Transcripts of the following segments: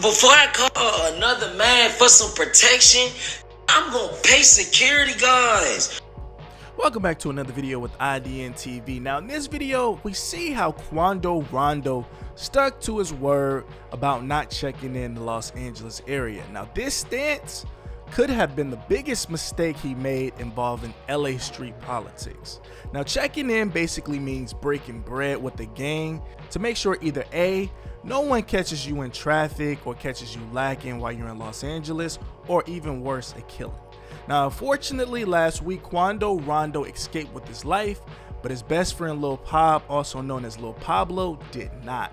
Before I call another man for some protection, I'm gonna pay security guards. Welcome back to another video with IDN TV. Now in this video, we see how Quando Rondo stuck to his word about not checking in the Los Angeles area. Now this stance could have been the biggest mistake he made involving LA street politics. Now checking in basically means breaking bread with the gang to make sure either A, no one catches you in traffic or catches you lacking while you're in Los Angeles, or even worse, a killing. Now unfortunately last week Quando Rondo escaped with his life, but his best friend Lil Pab, also known as Lil Pablo, did not.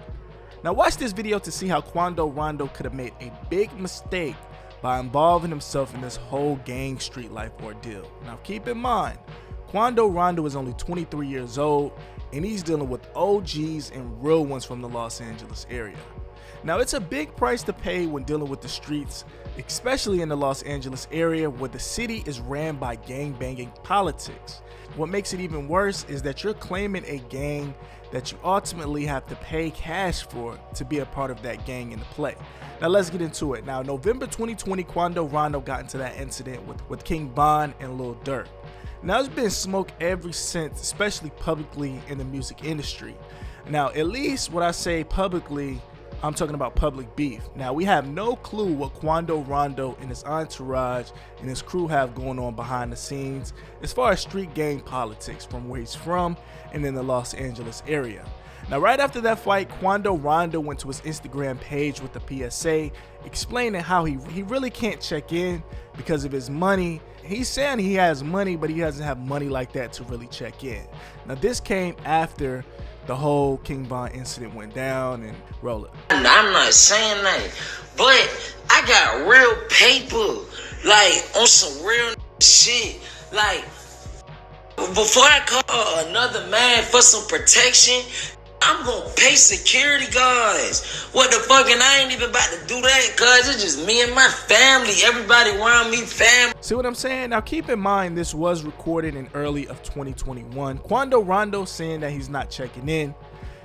Now watch this video to see how Quando Rondo could have made a big mistake by involving himself in this whole gang street life ordeal. Now keep in mind, Quando Rondo is only 23 years old and he's dealing with OGs and real ones from the Los Angeles area. Now it's a big price to pay when dealing with the streets, especially in the Los Angeles area where the city is ran by gang-banging politics. What makes it even worse is that you're claiming a gang that you ultimately have to pay cash for to be a part of that gang in the play. Now let's get into it. Now November 2020, Quando Rondo got into that incident with King Von and Lil Durk. Now there's been smoke ever since, especially publicly in the music industry. Now at least what I say publicly, I'm talking about public beef. Now we have no clue what Quando Rondo and his entourage and his crew have going on behind the scenes as far as street gang politics from where he's from and in the Los Angeles area. Now right after that fight, Quando Rondo went to his Instagram page with the PSA explaining how he really can't check in because of his money. He's saying he has money, but he doesn't have money like that to really check in. Now this came after the whole King Von incident went down, and roll it. I'm not saying that, but I got real paper, like on some real shit. Like before I call another man for some protection, I'm gonna pay security guards. What the fuck? And I ain't even about to do that, cause it's just me and my family. Everybody around me, family. See what I'm saying? Now keep in mind this was recorded in early of 2021. Quando Rondo saying that he's not checking in.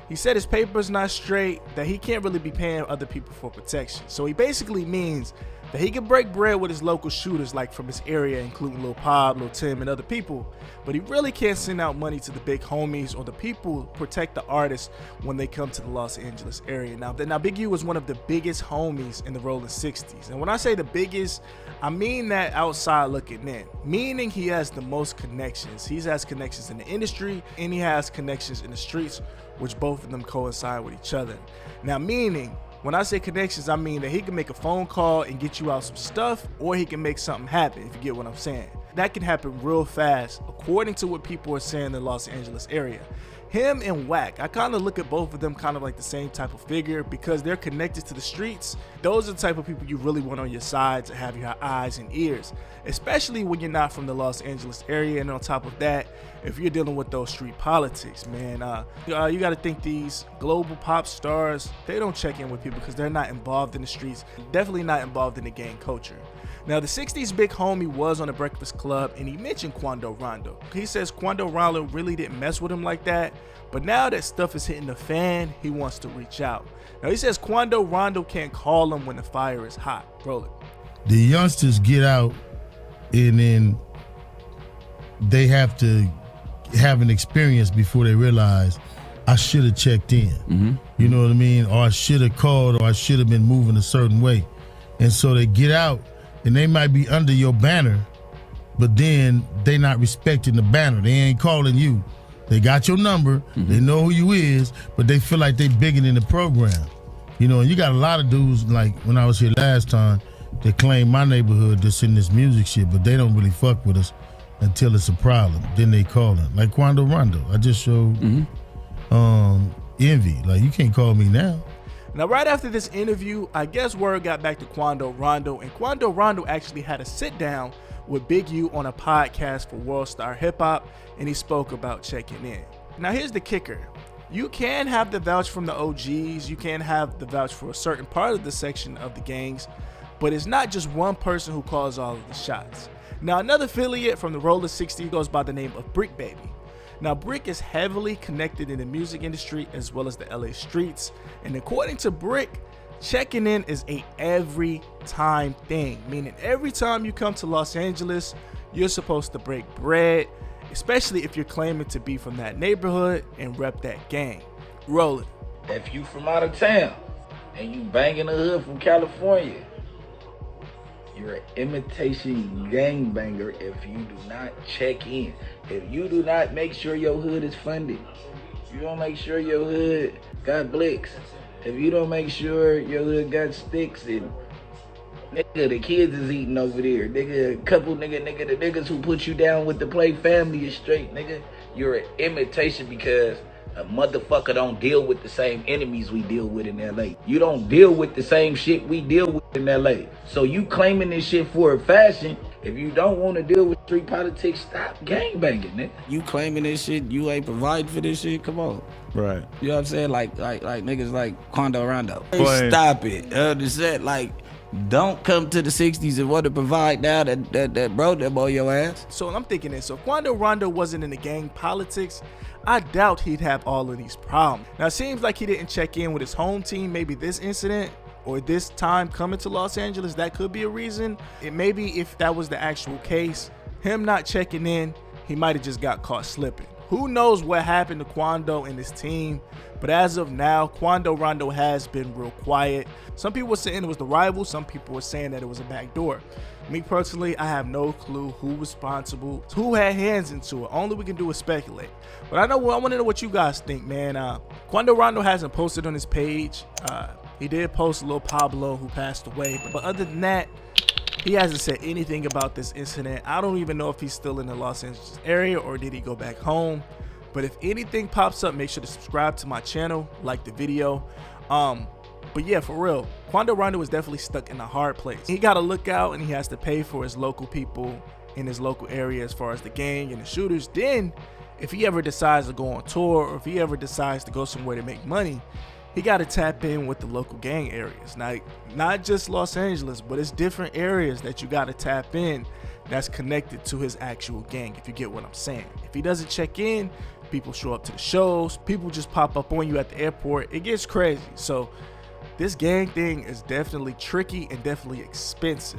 He said his paper's not straight, that he can't really be paying other people for protection. So he basically means that he can break bread with his local shooters like from his area, including Lil Pab, Lil Tim, and other people, but he really can't send out money to the big homies or the people who protect the artists when they come to the Los Angeles area. Now Big U was one of the biggest homies in the rolling 60s, and when I say the biggest, I mean that outside looking in, meaning he has the most connections. He has connections in the industry and he has connections in the streets, which both of them coincide with each other. Now meaning, when I say connections, I mean that he can make a phone call and get you out some stuff, or he can make something happen, if you get what I'm saying. That can happen real fast, according to what people are saying in the Los Angeles area. Him and Wack, I kind of look at both of them kind of like the same type of figure because they're connected to the streets. Those are the type of people you really want on your side to have your eyes and ears, especially when you're not from the Los Angeles area. And on top of that, if you're dealing with those street politics, man, you got to think these global pop stars, they don't check in with people because they're not involved in the streets, definitely not involved in the gang culture. Now the 60s big homie was on the Breakfast Club and he mentioned Quando Rondo. He says Quando Rondo really didn't mess with him like that, but now that stuff is hitting the fan, he wants to reach out. Now he says Quando Rondo can't call him when the fire is hot. Roll it. The youngsters get out and then they have to have an experience before they realize I should have checked in. You know what I mean? Or I should have called, or I should have been moving a certain way. And so they get out and they might be under your banner, but then they not respecting the banner. They ain't calling you. They got your number, they know who you is, but they feel like they bigger than the program. You know, and you got a lot of dudes, like when I was here last time, they claim my neighborhood that's in this music shit, but they don't really fuck with us until it's a problem. Then they call it. Like Quando Rondo, I just showed envy. Like, you can't call me now. Now right after this interview, I guess word got back to Quando Rondo, and Quando Rondo actually had a sit down with Big U on a podcast for World Star Hip Hop, and he spoke about checking in. Now here's the kicker. You can have the vouch from the OGs, you can have the vouch for a certain part of the section of the gangs, but it's not just one person who calls all of the shots. Now another affiliate from the Roller 60 goes by the name of Brick Baby. Now Brick is heavily connected in the music industry as well as the LA streets, and according to Brick, checking in is a every time thing, meaning every time you come to Los Angeles, you're supposed to break bread, especially if you're claiming to be from that neighborhood and rep that gang. Roll it. If you from out of town and you banging the hood from California, you're an imitation gangbanger if you do not check in. If you do not make sure your hood is funded, if you don't make sure your hood got blicks, if you don't make sure your hood got sticks and nigga, the kids is eating over there. Nigga, a couple the niggas who put you down with the play family is straight, nigga. You're an imitation because a motherfucker don't deal with the same enemies we deal with in LA. You don't deal with the same shit we deal with in LA. So you claiming this shit for a fashion. If you don't want to deal with street politics, stop gangbanging, nigga. You claiming this shit, you ain't providing for this shit, come on. Right. You know what I'm saying? Like niggas like Quando Rondo. Boy. Stop it. Understand? Like, don't come to the 60s and want to provide now that bro them on your ass. So I'm thinking this, so if Quando Rondo wasn't in the gang politics, I doubt he'd have all of these problems. Now it seems like he didn't check in with his home team. Maybe this incident or this time coming to Los Angeles, that could be a reason. And maybe if that was the actual case, him not checking in, he might have just got caught slipping. Who knows what happened to Quando and his team, but as of now, Quando Rondo has been real quiet. Some people were saying it was the rival, some people were saying that it was a backdoor. Me personally, I have no clue who was responsible, who had hands into it. Only we can do is speculate. But I want to know what you guys think, man. Quando Rondo hasn't posted on his page. He did post Lil Pablo, who passed away, but other than that, he hasn't said anything about this incident. I don't even know if he's still in the Los Angeles area or did he go back home. But if anything pops up, make sure to subscribe to my channel, like the video. But yeah, for real, Quando Rondo is definitely stuck in a hard place. He got to look out and he has to pay for his local people in his local area as far as the gang and the shooters. Then, if he ever decides to go on tour or if he ever decides to go somewhere to make money, he got to tap in with the local gang areas. Now, not just Los Angeles, but it's different areas that you got to tap in that's connected to his actual gang, if you get what I'm saying. If he doesn't check in, people show up to the shows, people just pop up on you at the airport. It gets crazy. So this gang thing is definitely tricky and definitely expensive.